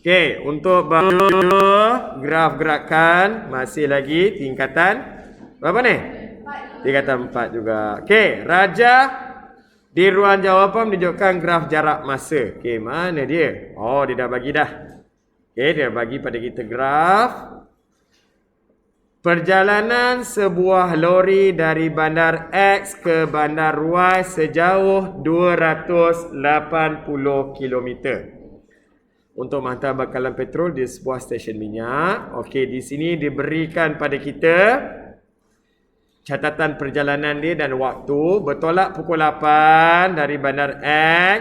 Okey, untuk graf gerakan masih lagi tingkatan berapa ni? Tingkatan 4 juga. Okey, Raja di ruang jawapan menunjukkan graf jarak masa. Okey, mana dia? Oh, dia dah bagi dah. Okey, dia bagi pada kita graf perjalanan sebuah lori dari bandar X ke bandar Y sejauh 280 km. Untuk menghantar bekalan petrol di sebuah stesen minyak. Okey, di sini diberikan pada kita catatan perjalanan dia dan waktu. Bertolak pukul 8 dari bandar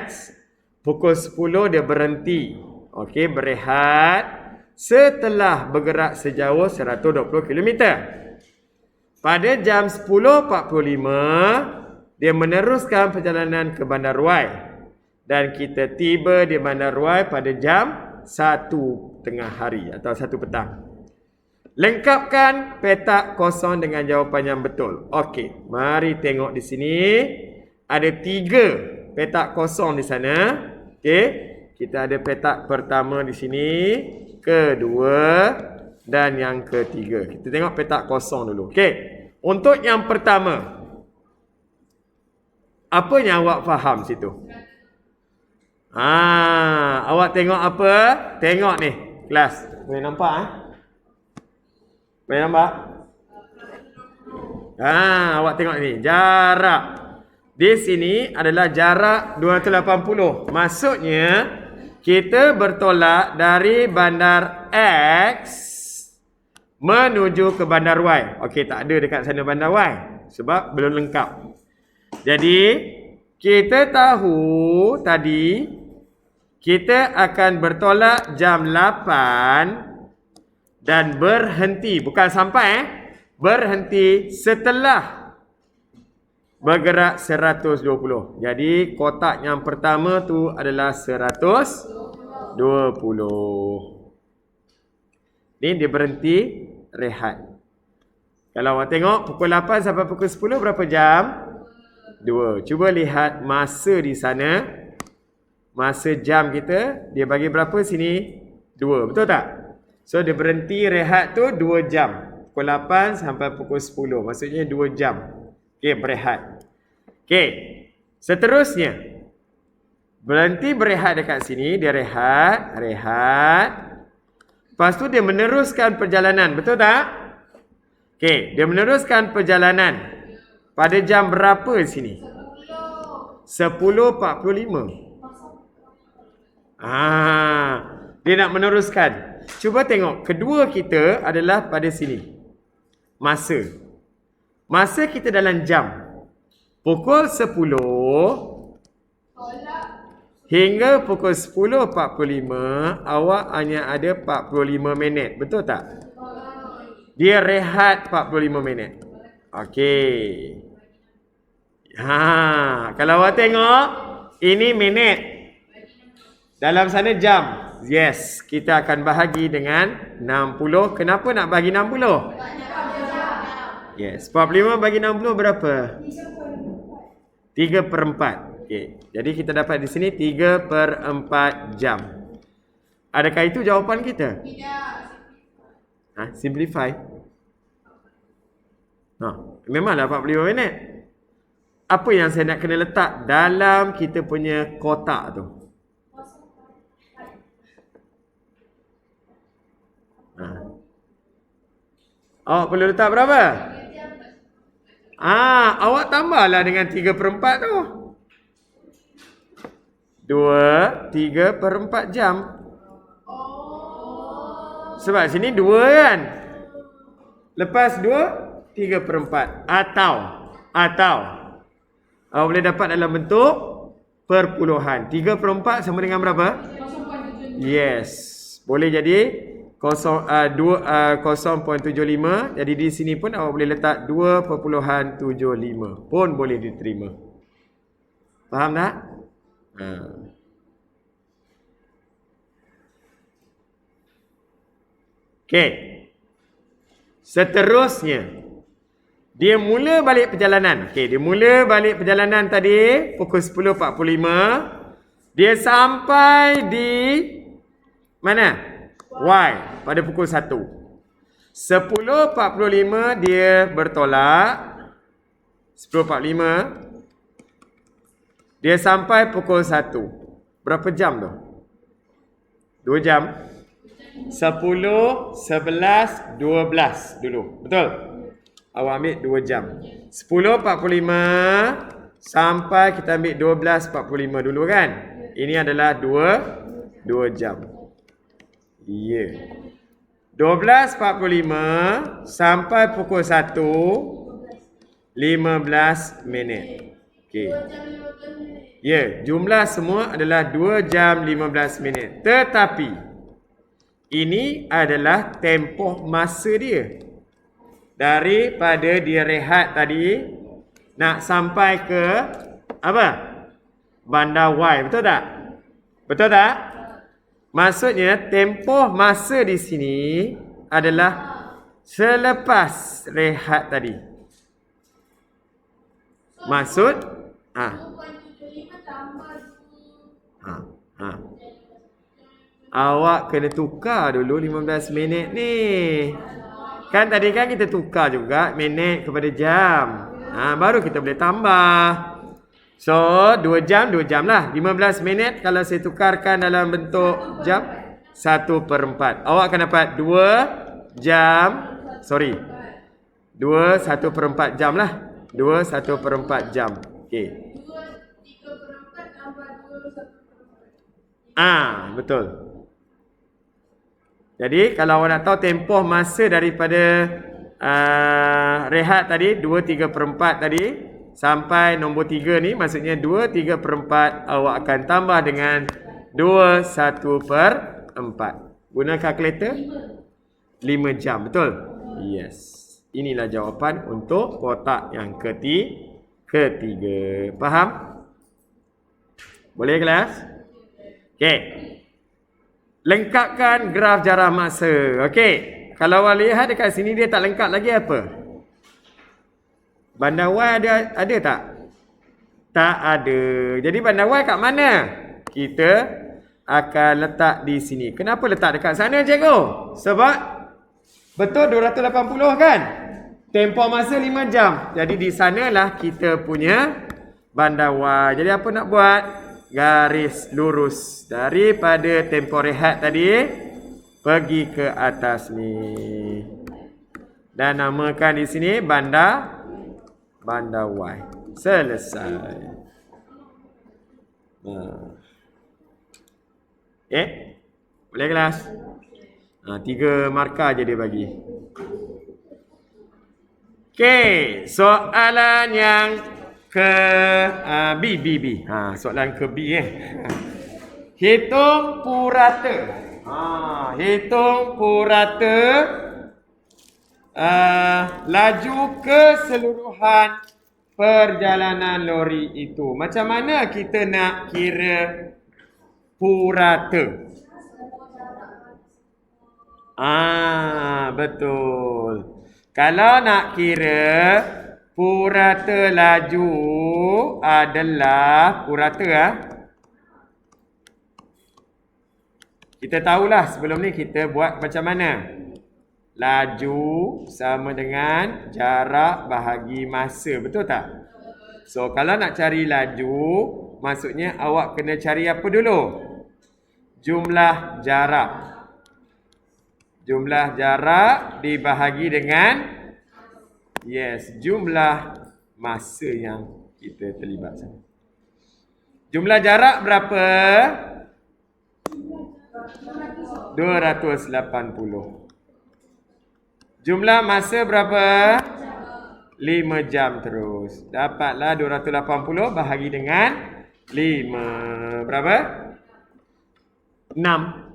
X. Pukul 10 dia berhenti. Okey, berehat. Setelah bergerak sejauh 120 km. Pada jam 10.45, dia meneruskan perjalanan ke bandar Y. Dan kita tiba di bandar Y pada jam 1 tengah hari atau 1 petang. Lengkapkan petak kosong dengan jawapan yang betul. Okey, mari tengok di sini. Ada 3 petak kosong di sana. Okey, kita ada petak pertama di sini, kedua dan yang ketiga. Kita tengok petak kosong dulu. Okey, untuk yang pertama, apa yang awak faham situ? Awak tengok apa? Tengok ni, kelas. Boleh nampak Boleh nampak? Awak tengok ni, jarak. Di sini adalah jarak 280. Maksudnya, kita bertolak dari bandar X menuju ke bandar Y. Okey, tak ada dekat sana bandar Y sebab belum lengkap. Jadi, kita tahu tadi kita akan bertolak jam 8 dan berhenti. Bukan sampai berhenti setelah bergerak 120. Jadi kotak yang pertama tu adalah 120. Ni dia berhenti rehat. Kalau awak tengok pukul 8 sampai pukul 10 berapa jam? 2. Cuba lihat masa di sana. Masa jam kita, dia bagi berapa sini? 2, betul tak? So, dia berhenti rehat tu 2 jam. Pukul 8 sampai pukul 10. Maksudnya 2 jam. Okey, berehat. Okey, seterusnya. Berhenti berehat dekat sini. Dia rehat. Lepas tu dia meneruskan perjalanan. Betul tak? Okey, dia meneruskan perjalanan. Pada jam berapa sini? 10.45. Dia nak meneruskan. Cuba tengok. Kedua kita adalah pada sini. Masa kita dalam jam. Pukul 10 hingga pukul 10.45, awak hanya ada 45 minit. Betul tak? Dia rehat 45 minit. Okey. Kalau awak tengok, ini minit. Dalam sana jam. Yes, kita akan bahagi dengan 60. Kenapa nak bagi 60? Yes, 45 bagi 60 berapa? 3/4. Okey. Jadi kita dapat di sini 3/4 jam. Adakah itu jawapan kita? Tidak. Simplify. Memanglah 45 minit. Apa yang saya nak kena letak dalam kita punya kotak tu? Awak perlu letak berapa? Awak tambahlah dengan 3/4 tu. 3/4 jam. Sebab sini 2 kan? Lepas 2, 3/4. Atau awak boleh dapat dalam bentuk perpuluhan. 3/4 sama dengan berapa? Yes. Boleh jadi 0.75. Jadi di sini pun awak boleh letak 2.75 pun boleh diterima. Faham tak? Okey. Seterusnya, dia mula balik perjalanan. Okey, dia mula balik perjalanan tadi pukul 10.45. Dia sampai di Mana? Y pada pukul 1. 10.45 dia bertolak. 10.45 dia sampai pukul 1. Berapa jam tu? 2 jam. 10, 11, 12 dulu. Betul? Awak ambil 2 jam. 10.45 sampai kita ambil 12.45 dulu kan? Ini adalah 2 jam. Ya. 12.45 sampai pukul 1 15 minit. Okey. Ya, jumlah semua adalah 2 jam 15 minit. Tetapi ini adalah tempoh masa dia. Daripada dia rehat tadi nak sampai ke apa? Bandar Y, betul tak? Betul tak? Maksudnya tempoh masa di sini adalah selepas rehat tadi. Maksud awak kena tukar dulu 15 minit ni. Kan tadi kan kita tukar juga minit kepada jam. Baru kita boleh tambah. So, 2 jam lah. 15 minit kalau saya tukarkan dalam bentuk jam, 1/4. Awak akan dapat 2 jam. Sorry. 2 1/4 jam lah. 2 1/4 jam. Okey. 2 3/4 tambah 2 1/4. Betul. Jadi kalau awak nak tahu tempoh masa daripada rehat tadi 2 3/4 tadi sampai nombor 3 ni, maksudnya 2 3/4 awak akan tambah dengan 2 1/4. Guna kalkulator 5 jam, betul? Yes. Inilah jawapan untuk kotak yang ketiga. Faham? Boleh kelas? Okey. Lengkapkan graf jarak masa. Okey. Kalau awak lihat dekat sini dia tak lengkap lagi apa? Bandar Y ada tak? Tak ada. Jadi bandar Y kat mana? Kita akan letak di sini. Kenapa letak dekat sana, cikgu? Sebab betul 280 kan? Tempoh masa 5 jam. Jadi di sanalah kita punya bandar Y. Jadi apa nak buat? Garis lurus daripada tempoh rehat tadi pergi ke atas ni. Dan namakan di sini bandar Y. Selesai. Boleh kelas? 3 markah je dia bagi. Okey, soalan yang ke B. Soalan ke B Hitung purata. Hitung purata laju keseluruhan perjalanan lori itu. Macam mana kita nak kira purata? Betul. Kalau nak kira purata laju adalah purata kita tahulah sebelum ni kita buat macam mana. Laju sama dengan jarak bahagi masa, betul tak? So kalau nak cari laju, maksudnya awak kena cari apa dulu? Jumlah jarak. Jumlah jarak dibahagi dengan jumlah masa yang kita terlibat. Jumlah jarak berapa? 280. Jumlah masa berapa? 5 jam terus. Dapatlah 280 bahagi dengan 5. Berapa? 6.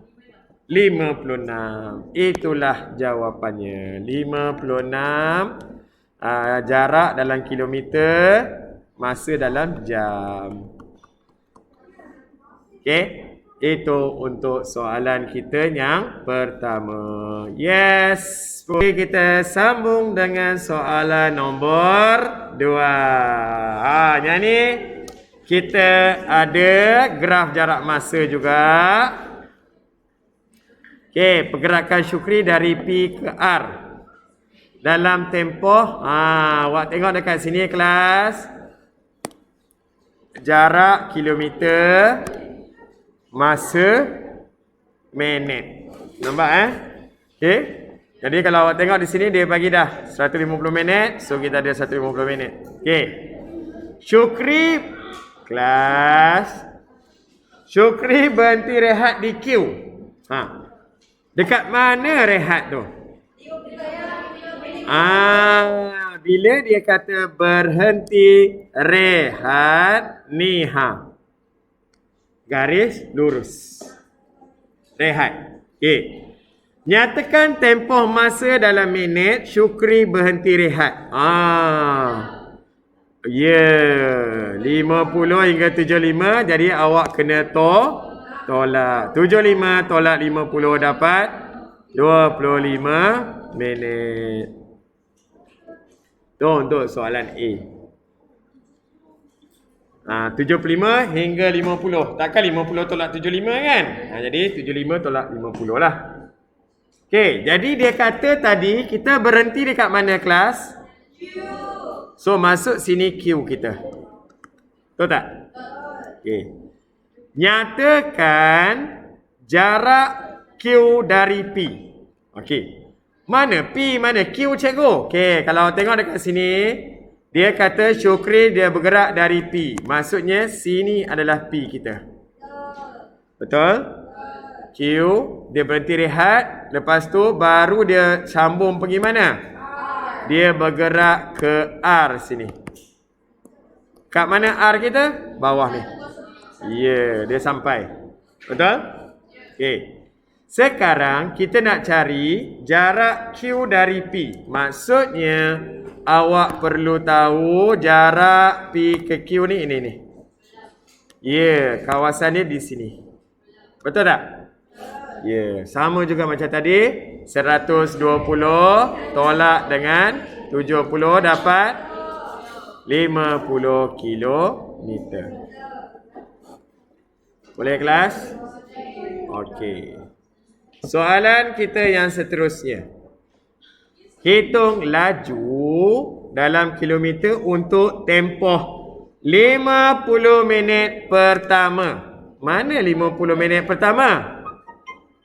56. Itulah jawapannya. 56. Jarak dalam kilometer, masa dalam jam. Okey, itu untuk soalan kita yang pertama. Yes. Okey, kita sambung dengan soalan nombor 2. Yang ni kita ada graf jarak masa juga. Okey, pergerakan Syukri dari P ke R. Dalam tempoh, awak tengok dekat sini kelas. Jarak kilometer, masa, minit. Nampak Okey. Jadi kalau awak tengok di sini dia bagi dah 150 minit. So kita ada 150 minit. Okey. Syukri kelas. Syukri berhenti rehat di Q. Dekat mana rehat tu? Bila dia kata berhenti rehat ni garis lurus. Rehat. Okey. Nyatakan tempoh masa dalam minit Syukri berhenti rehat. 50 hingga 75. Jadi awak kena tolak. 75 tolak 50 dapat 25 minit. Tu untuk soalan A. 75 hingga 50. Takkan 50 tolak 75 kan? Jadi 75 tolak 50 lah. Okey, jadi dia kata tadi kita berhenti dekat mana kelas? Q. So masuk sini Q kita. Betul tak? Okey. Nyatakan jarak Q dari P. Okey. Mana P, mana Q cikgu? Okey, kalau tengok dekat sini, dia kata Syukri dia bergerak dari P. Maksudnya sini adalah P kita. Betul? Q, dia berhenti rehat. Lepas tu baru dia sambung pergi mana? Dia bergerak ke R sini. Kat mana R kita? Bawah ni. Dia sampai. Betul? Okey. Sekarang kita nak cari jarak Q dari P. Maksudnya awak perlu tahu jarak P ke Q ni ini. Kawasan dia di sini. Betul tak? Sama juga macam tadi. 120 tolak dengan 70 dapat 50 kilometer. Boleh kelas? Okey. Soalan kita yang seterusnya. Hitung laju dalam kilometer untuk tempoh 50 minit pertama. Mana 50 minit pertama?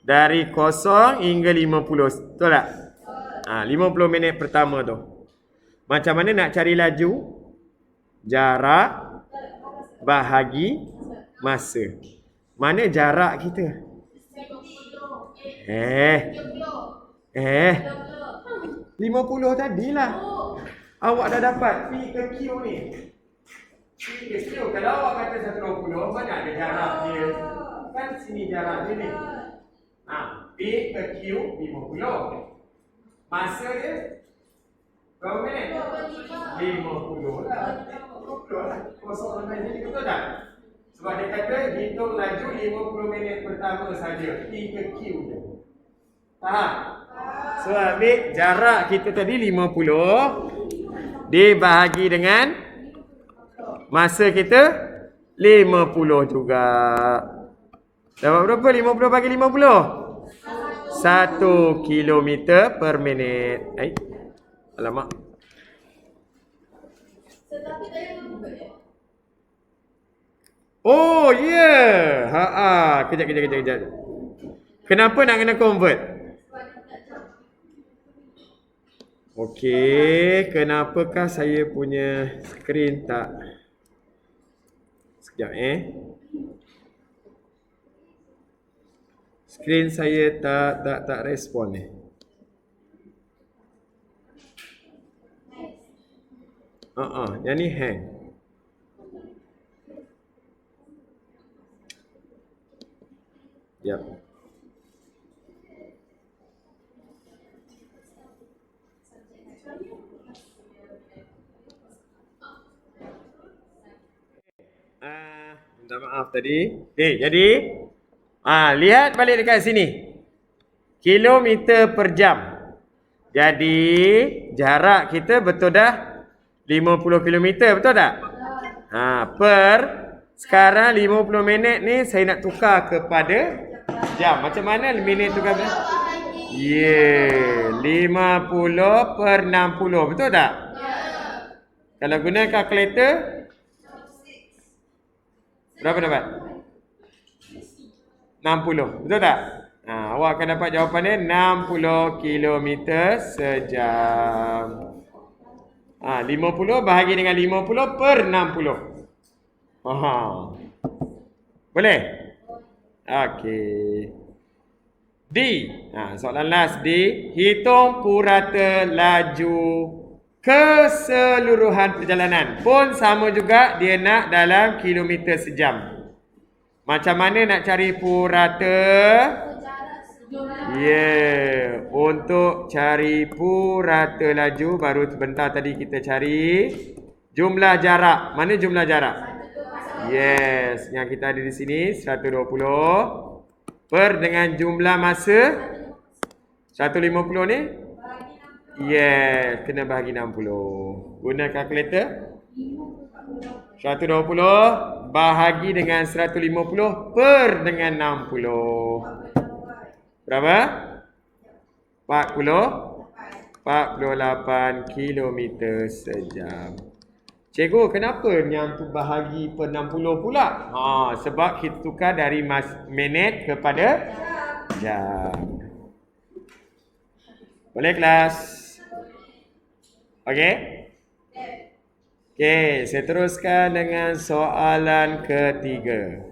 Dari 0 hingga 50. Betul tak? 50 minit pertama tu. Macam mana nak cari laju? Jarak bahagi masa. Mana jarak kita? 50 tadilah. Awak dah dapat P ke Q ni. P ke Q. Kalau awak kata 120, mana ada jarak dia? Kan sini jarak dia ni. P ke Q 50. Masa dia berapa minit? 50 lah. 50 lah. Kosong sampai sini, betul tak? Sebab dia kata hitung laju 50 minit pertama saja. P ke Q je. Faham? So ambil jarak kita tadi 50 dibahagi dengan masa kita 50 juga. Dapat berapa? 50 bagi 50? 1 kilometer per minit. Alamak. Oh, Kejap. Kenapa nak kena convert? Okey, kenapakah saya punya skrin tak? Sekejap Skrin saya tak respon ni. Yang ni hang. Yep. Minta maaf tadi. Jadi lihat balik dekat sini. Kilometer per jam. Jadi jarak kita betul dah 50 kilometer, betul tak? Sekarang 50 minit ni saya nak tukar kepada Jam. Macam mana minit tukar berapa? 50 per 60. Betul tak? Kalau guna kalkulator, berapa dapat? 60. Betul tak? Awak akan dapat jawapannya 60 kilometer sejam. 50 bahagi dengan 50 per 60. Boleh? Okey. D. Soalan last D. Hitung purata laju keseluruhan perjalanan. Pun sama juga dia nak dalam kilometer sejam. Macam mana nak cari purata? Untuk cari purata laju, baru sebentar tadi kita cari jumlah jarak. Mana jumlah jarak? Yes, yang kita ada di sini 120 per dengan jumlah masa 150 ni. Yes, kena bahagi 60. Guna kalkulator. 120 bahagi dengan 150 per dengan 60. Berapa? 48 kilometer sejam. Cikgu, kenapa yang tu bahagi per 60 pula? Sebab kita tukar dari minit kepada jam. Boleh kelas? Okey? Okey, saya teruskan dengan soalan ketiga.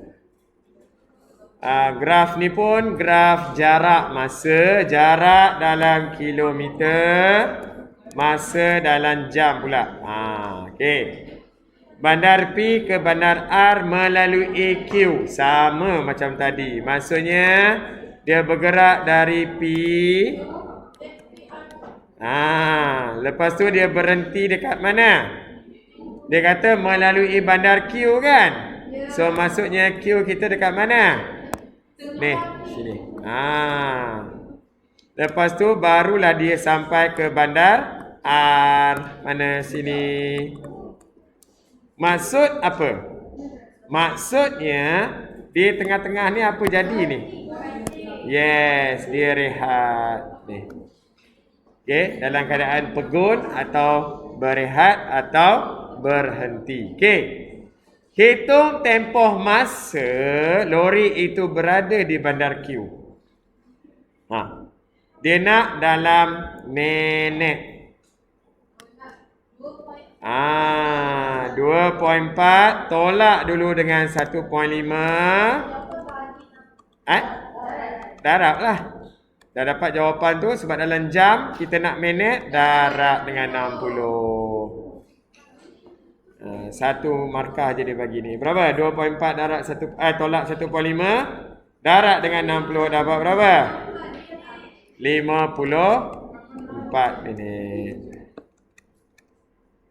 Graf ni pun graf jarak masa, jarak dalam kilometer, masa dalam jam pula. Okey. Bandar P ke bandar R melalui Q. Sama macam tadi. Maksudnya dia bergerak dari P. Lepas tu dia berhenti dekat mana? Dia kata melalui bandar Q kan? So maksudnya Q kita dekat mana? Ni, sini. Lepas tu barulah dia sampai ke bandar R. Mana sini? Maksud apa? Maksudnya di tengah-tengah ni apa jadi ni? Yes, dia rehat. Ni. Okey, dalam keadaan pegun atau berehat atau berhenti. Okey. Hitung tempoh masa lori itu berada di bandar Q. Dia nak dalam minit. 2.4 tolak dulu dengan 1.5. Darab lah. Dah dapat jawapan tu sebab dalam jam kita nak minit, darab dengan 60. Satu markah je dia bagi ni. Berapa? 2.4 darab 1 tolak 1.5 darab dengan 60 dapat berapa? 54 minit.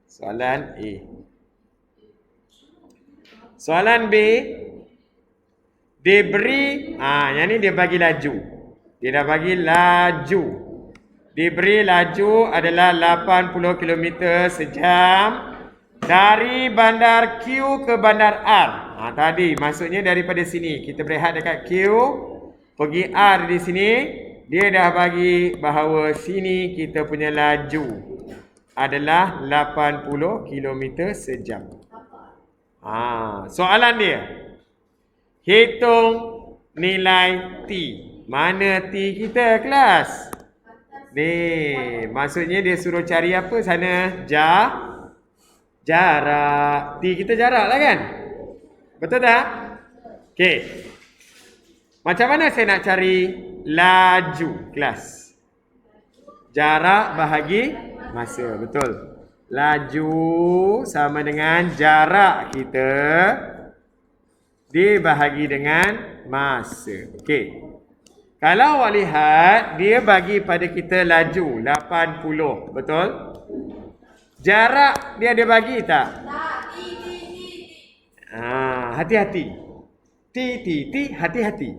Soalan A. Soalan B. Diberi yang ni dia bagi laju. Dia dah bagi laju. Diberi laju adalah 80 km sejam dari bandar Q ke bandar R. Tadi maksudnya daripada sini kita berehat dekat Q, pergi R di sini, dia dah bagi bahawa sini kita punya laju adalah 80 km sejam. Soalan dia, hitung nilai T. Mana T kita kelas? Ni, maksudnya dia suruh cari apa sana? Jarak. T kita jarak lah kan? Betul tak? Okey. Macam mana saya nak cari laju kelas? Jarak bahagi masa. Betul. Laju sama dengan jarak kita dibahagi dengan masa. Okey. Kalau awak lihat, dia bagi pada kita laju 80. Betul? Jarak dia ada bagi tak? Hati-hati. T, hati-hati.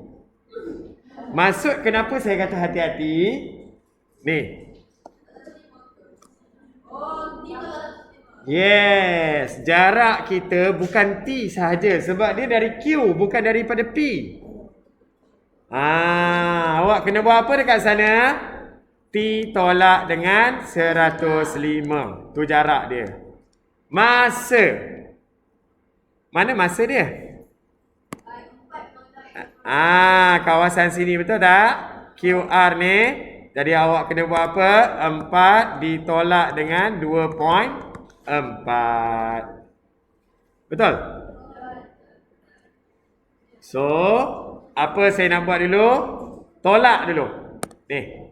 Maksud kenapa saya kata hati-hati? Ni. Yes, jarak kita bukan T sahaja sebab dia dari Q, bukan daripada P. Awak kena buat apa dekat sana? T tolak dengan 105. Tu jarak dia. Masa. Mana masa dia? Kawasan sini betul tak? QR ni. Jadi awak kena buat apa? 4 ditolak dengan 2.4. Betul? So, apa saya nak buat dulu? Tolak dulu. Ni.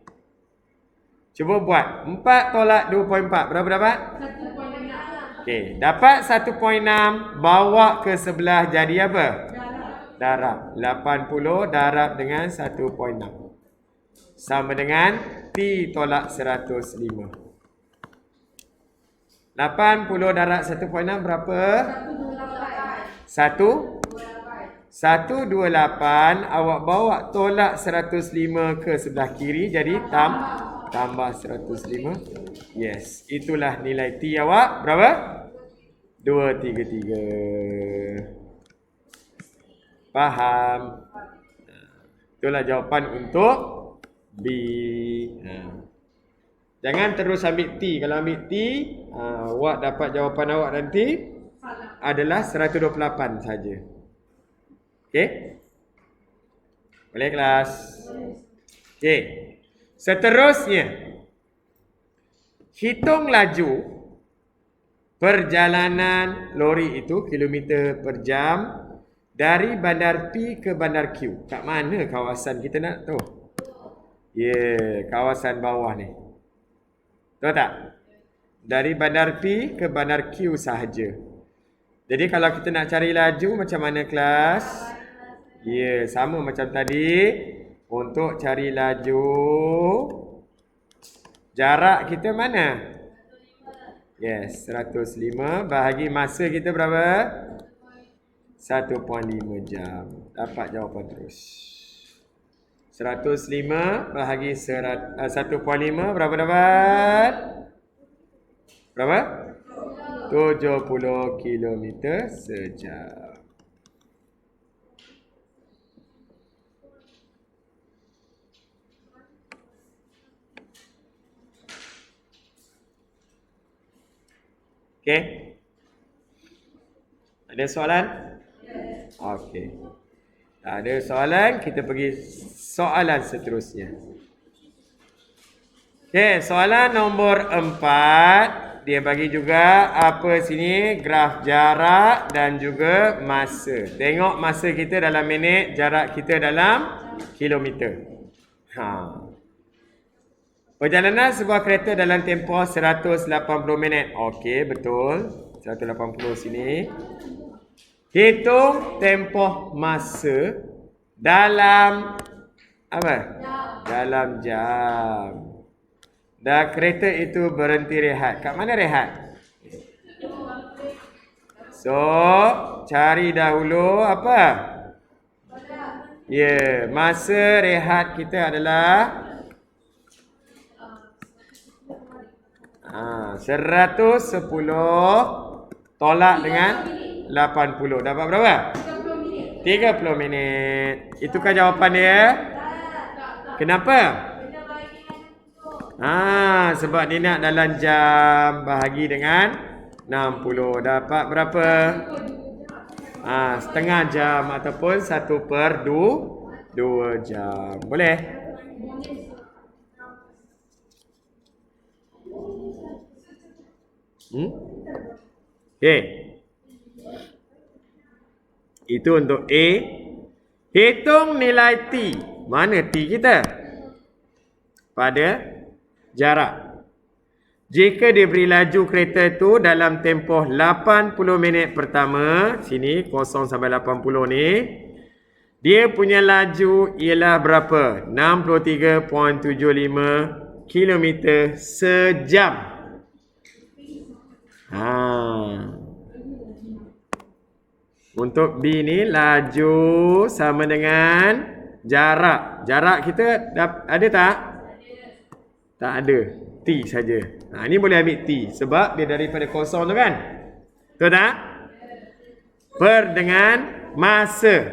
Cuba buat. 4 tolak 2.4. Berapa dapat? 1.6. Okey. Dapat 1.6. Bawa ke sebelah jadi apa? Darab. 80 darab dengan 1.6. Sama dengan T tolak 105. 80 darab 1.6 berapa? 128. Awak bawa tolak 105 ke sebelah kiri. Jadi tambah 105. Yes. Itulah nilai T awak. Berapa? 233. Faham? Itulah jawapan untuk B. Jangan terus ambil T. Kalau ambil T, awak dapat jawapan awak nanti adalah 128 saja. Okey? Boleh kelas? Okey. Seterusnya, hitung laju perjalanan lori itu kilometer per jam dari bandar P ke bandar Q. Kat mana kawasan kita nak tahu? Kawasan bawah ni. Tahu tak? Dari bandar P ke bandar Q sahaja. Jadi kalau kita nak cari laju macam mana kelas? Sama macam tadi. Untuk cari laju, jarak kita mana? 105 bahagi masa kita berapa? 1.5 jam. Dapat jawapan terus. 105 bahagi 1.5 berapa dapat? Berapa? 70 km sejam. Okey. Ada soalan? Okey. Tak ada soalan, kita pergi soalan seterusnya. Okey, soalan nombor 4. Dia bagi juga apa sini? Graf jarak dan juga masa. Tengok masa kita dalam minit, jarak kita dalam kilometer. Perjalanan sebuah kereta dalam tempoh 180 minit. Okey, betul. 180 sini. Hitung tempoh masa dalam apa? Dalam jam. Dan kereta itu berhenti rehat. Kat mana rehat? So, cari dahulu apa? Masa rehat kita adalah 110 tolak dengan 80. Dapat berapa? 30 minit. Itukah jawapan dia? Kenapa? Sebab dia nak dalam jam. Bahagi dengan 60. Dapat berapa? Setengah jam ataupun 1/2 jam. Boleh? Okey. Itu untuk A. Hitung nilai T. Mana T kita? Pada jarak. Jika diberi laju kereta itu dalam tempoh 80 minit pertama, sini 0 sampai 80 ni, dia punya laju ialah berapa? 63.75 km sejam. Untuk B ni laju sama dengan jarak. Jarak kita ada tak? Tak ada. T saja. Ni boleh ambil T sebab dia daripada kosong tu kan? Betul tak? Per dengan masa.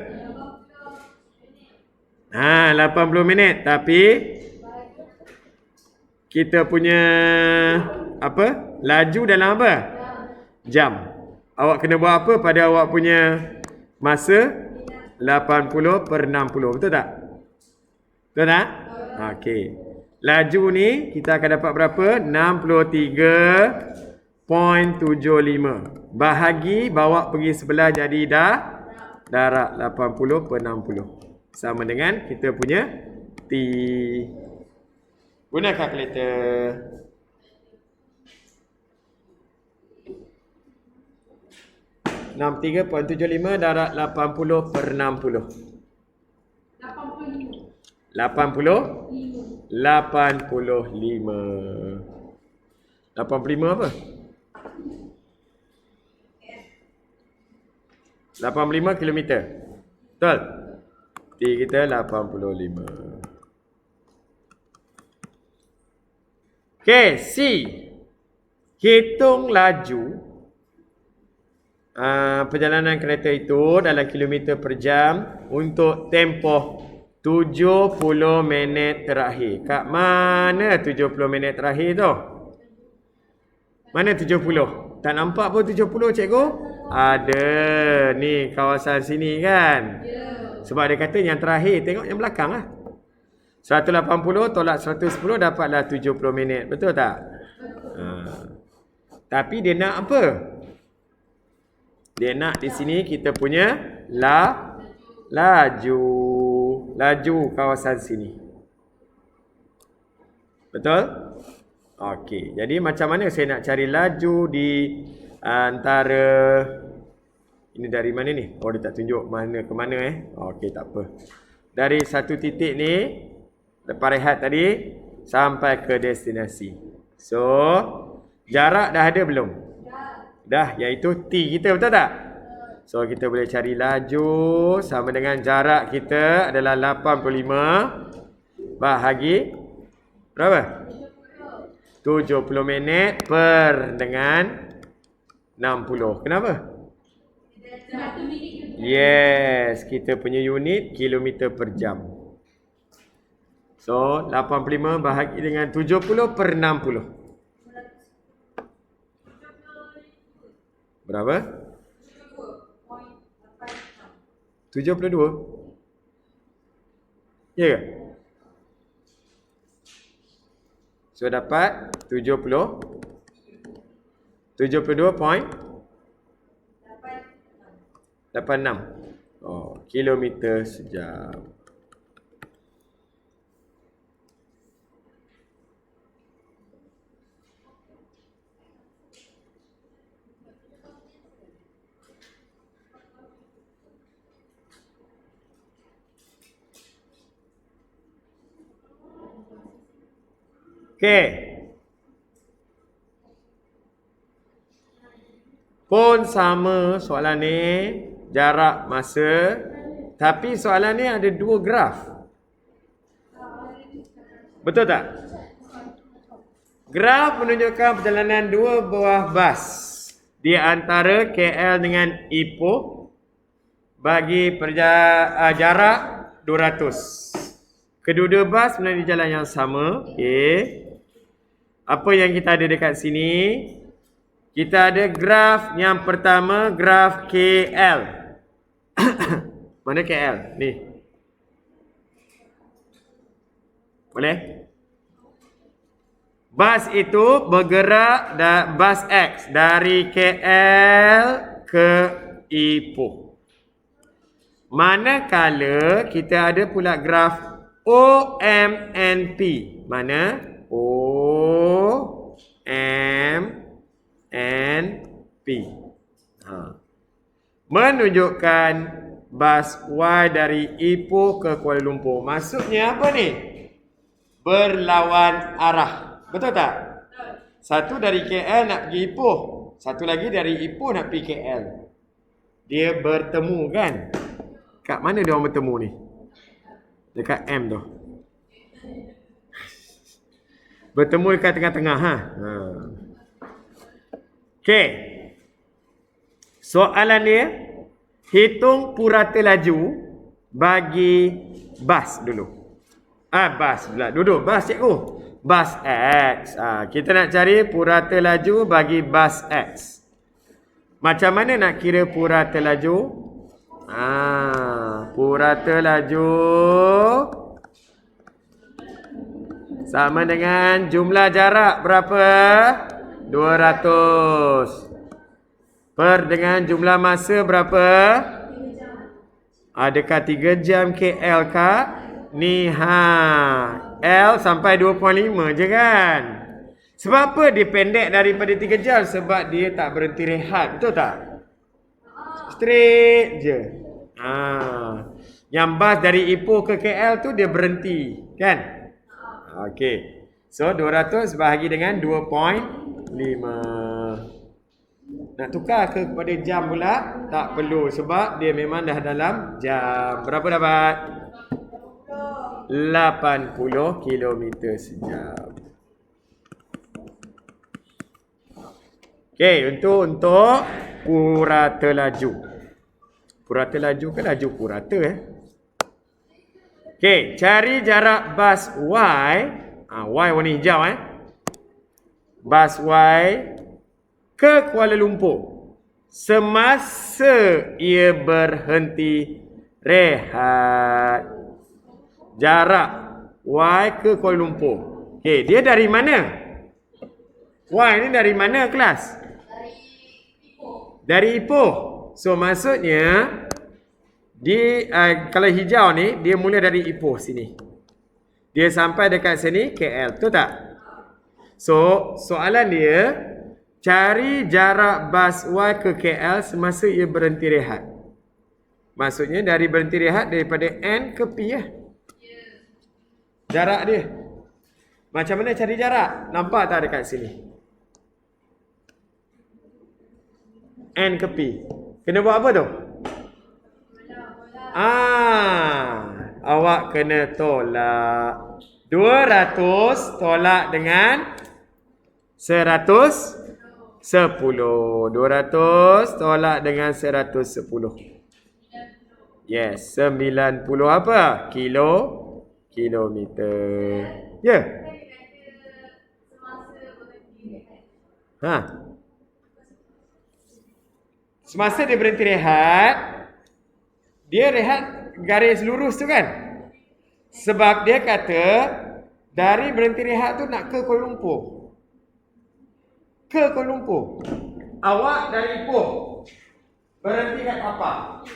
80 minit. Tapi kita punya apa? Laju dalam apa? Jam. Awak kena buat apa pada awak punya masa? 80/60. Betul tak? Betul tak? Okey. Laju ni kita akan dapat berapa? 63.75. Bahagi bawa pergi sebelah jadi darab 80/60. Sama dengan kita punya T. Guna kalkulator. Enam 3.75 darab 80/60. 85 apa? 85 kilometer. Betul? T kita 85. Okey, C. Hitung laju perjalanan kereta itu dalam kilometer per jam untuk tempoh 70 minit terakhir. Kat mana 70 minit terakhir tu? Mana 70? Tak nampak pun 70, cikgu? Ada. Ni kawasan sini kan? Sebab dia kata yang terakhir. Tengok yang belakang lah. 180 tolak 110 dapatlah 70 minit. Betul tak? Tapi dia nak apa? Dia nak di sini kita punya laju kawasan sini. Betul? Okey. Jadi macam mana saya nak cari laju di antara ini dari mana ni? Oh, dia tak tunjuk mana ke mana Okey, tak apa. Dari satu titik ni lepas rehat tadi sampai ke destinasi. So, jarak dah ada belum? Dah, iaitu T kita, betul tak? So, kita boleh cari laju sama dengan jarak kita adalah 85 bahagi berapa? 70 minit per dengan 60. Kenapa? Yes, kita punya unit kilometer per jam. So, 85 bahagi dengan 70/60. Berapa? 72. Ya ke? So, dapat 72.86 kilometer sejam. Okey. Pun sama soalan ni, jarak masa. Tapi soalan ni ada dua graf. Betul tak? Graf menunjukkan perjalanan dua buah bas di antara KL dengan Ipoh bagi jarak 200. Kedua-dua bas melalui jalan yang sama. Okey. Apa yang kita ada dekat sini? Kita ada graf yang pertama, graf KL. Mana KL? Ni. Boleh? Bas itu bergerak bas X dari KL ke Ipoh. Manakala kita ada pula graf OMNP. Mana? OMNP. Menunjukkan bas Y dari Ipoh ke Kuala Lumpur. Maksudnya apa ni? Berlawan arah. Betul tak? Satu dari KL nak pergi Ipoh. Satu lagi dari Ipoh nak pergi KL. Dia bertemu kan? Kat mana dia orang bertemu ni? Dekat M tu. Bertemu dekat tengah-tengah. Okey. Soalan dia, hitung purata laju bagi bas dulu. Bas pula. Duduk. Bas cikgu. Bas X. Kita nak cari purata laju bagi bas X. Macam mana nak kira purata laju? Purata laju sama dengan jumlah jarak berapa? 200. Per dengan jumlah masa berapa? Adakah 3 jam KL kak? Ni L sampai 2.5 je kan? Sebab apa dia pendek daripada 3 jam? Sebab dia tak berhenti rehat. Betul tak? Straight je. Yang bas dari Ipoh ke KL tu dia berhenti. Kan? Okey. So 200 bahagi dengan 2.5. Nak tukar ke kepada jam pula? Tak perlu sebab dia memang dah dalam jam. Berapa dapat? 80 km sejam. Okey, untuk purata laju. Purata laju ke laju purata Okey, cari jarak bas Y. Y warna hijau Bas Y ke Kuala Lumpur semasa ia berhenti rehat. Jarak Y ke Kuala Lumpur. Okey, dia dari mana? Y ni dari mana kelas? Dari Ipoh. So maksudnya kalau hijau ni dia mula dari Ipoh sini. Dia sampai dekat sini KL, betul tak? So soalan dia cari jarak bas Y ke KL semasa ia berhenti rehat. Maksudnya dari berhenti rehat daripada N ke P Jarak dia. Macam mana cari jarak? Nampak tak dekat sini? N ke P. Kena buat apa tu? Awak kena tolak. 200 tolak dengan 110. 200 tolak dengan 110. Yes, 90 apa? Kilometer. Ya. Semasa dia berhenti rehat, dia rehat garis lurus tu kan? Sebab dia kata dari berhenti rehat tu nak ke Kuala Lumpur. Ke Kuala Lumpur. Awak dari Ipoh berhenti kat Tapak.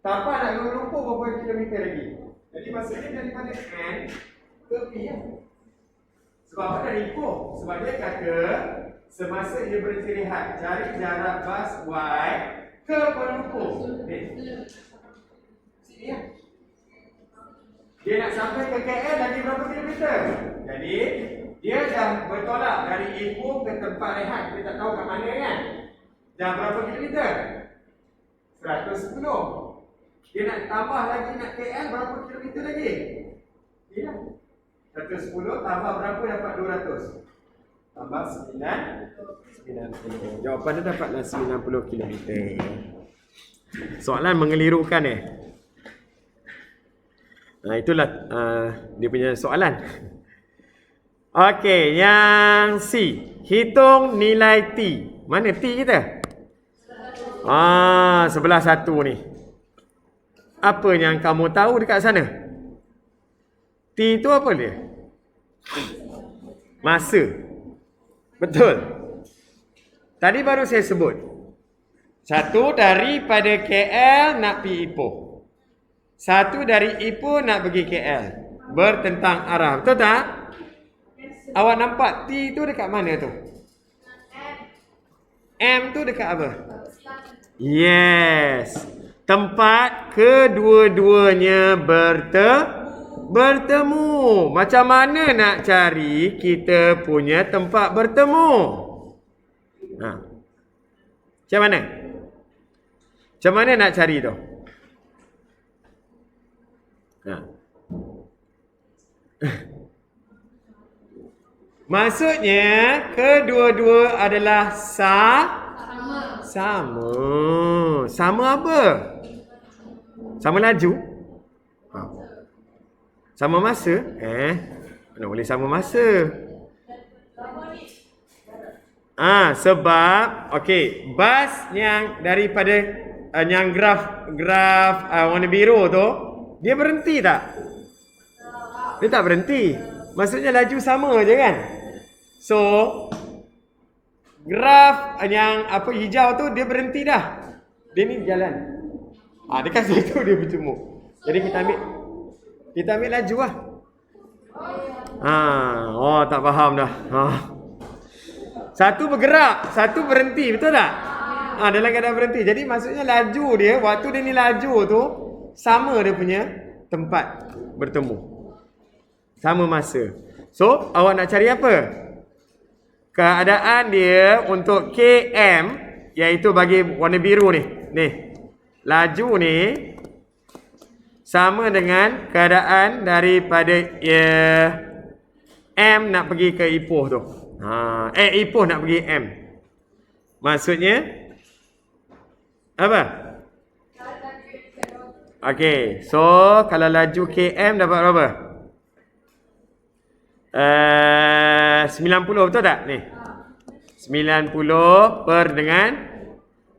Tapak nak ke Kuala Lumpur berapa kilometer lagi? Jadi maksudnya daripada N ke P Sebab apa dari Ipoh? Sebab dia kata semasa dia berhenti rehat, cari jarak bas Y ke Kuala Lumpur. Sini Dia nak sampai ke KL lagi berapa kilometer? Jadi dia dah bertolak dari Ipoh ke tempat rehat. Kita tak tahu kat mana kan? Dah berapa kilometer? 110. Dia nak tambah lagi nak KL berapa kilometer lagi? Ya. 110 tambah berapa dapat 200? Tambah 90. Jawapan dia dapatlah 90 km. Soalan mengelirukan itulah dia punya soalan. Okey, yang C. Hitung nilai T. Mana T kita? Sebelah satu ni. Apa yang kamu tahu dekat sana? T tu apa dia? Masa. Betul. Tadi baru saya sebut. Satu daripada KL nak pergi Ipoh. Satu dari Ipoh nak pergi KL. Bertentang arah. Betul tak? Awak nampak T tu dekat mana tu? M tu dekat apa? Yes. Tempat kedua-duanya bertemu. Macam mana nak cari kita punya tempat bertemu? Macam mana? Macam mana nak cari tu? Maksudnya kedua-dua adalah sama. Sama apa? Sama laju? Sama masa? Mana boleh sama masa? Sebab okey, bas yang daripada yang graf warna biru tu, dia berhenti tak? Dia tak berhenti. Maksudnya laju sama je kan? So graf yang hijau tu dia berhenti dah. Dia ni jalan. Dekat situ dia bercumuk. Jadi kita ambil laju lah. Tak faham dah. Satu bergerak, satu berhenti, betul tak? Dalam keadaan berhenti. Jadi maksudnya laju dia, waktu dia ni laju tu, sama dia punya tempat bertemu. Sama masa. So, awak nak cari apa? Keadaan dia untuk KM, iaitu bagi warna biru ni. Laju ni, sama dengan keadaan daripada M nak pergi ke Ipoh tu. Ipoh nak pergi M. Maksudnya apa? Okey, so kalau laju KM dapat berapa? 90, betul tak? Ni 90 per dengan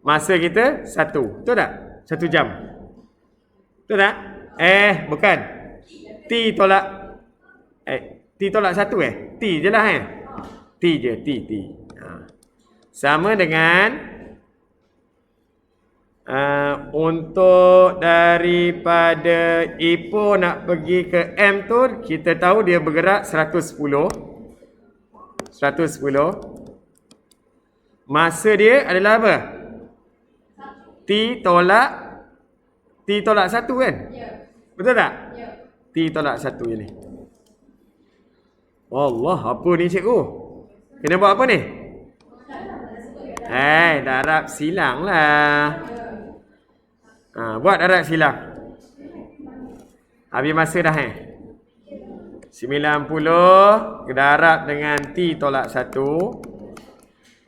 masa kita 1, betul tak? 1 jam. Betul tak? Bukan. T tolak T tolak 1 T je lah T je, T. Sama dengan untuk daripada Ipoh nak pergi ke M tu, kita tahu dia bergerak 110. Masa dia adalah apa? T tolak 1 kan? Betul tak? T tolak 1 je ni. Allah, apa ni cikgu? Kena buat apa ni? Darab silang lah. Buat darab silang. Habis masa dah 90 darab dengan T tolak 1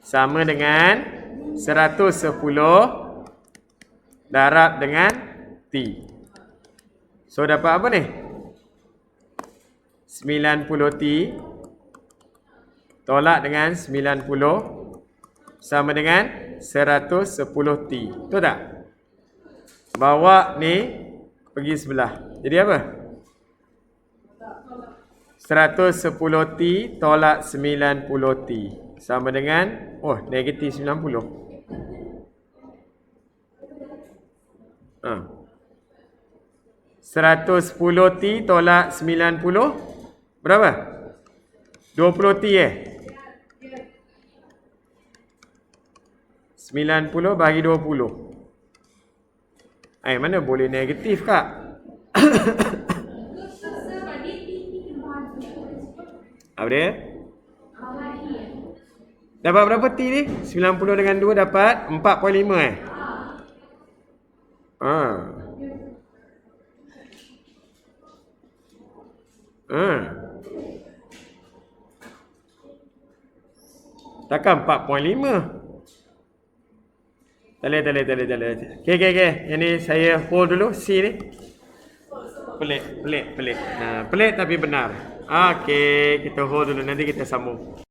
sama dengan 110 darab dengan T. So dapat apa ni? 90T tolak dengan 90 sama dengan 110T. Betul tak? Bawa ni pergi sebelah. Jadi apa? 110T tolak 90T sama dengan negatif 90. 110T tolak 90 berapa? 20T 90 bagi 20. Mana boleh negatif, Kak? Apa dia? Dapat berapa T ni? 90 dengan 2 dapat 4.5 Takkan 4.5. Tak boleh. Okay. Yang ni saya hold dulu C ni. Pelik. Pelik tapi benar. Okey, kita hold dulu, nanti kita sambung.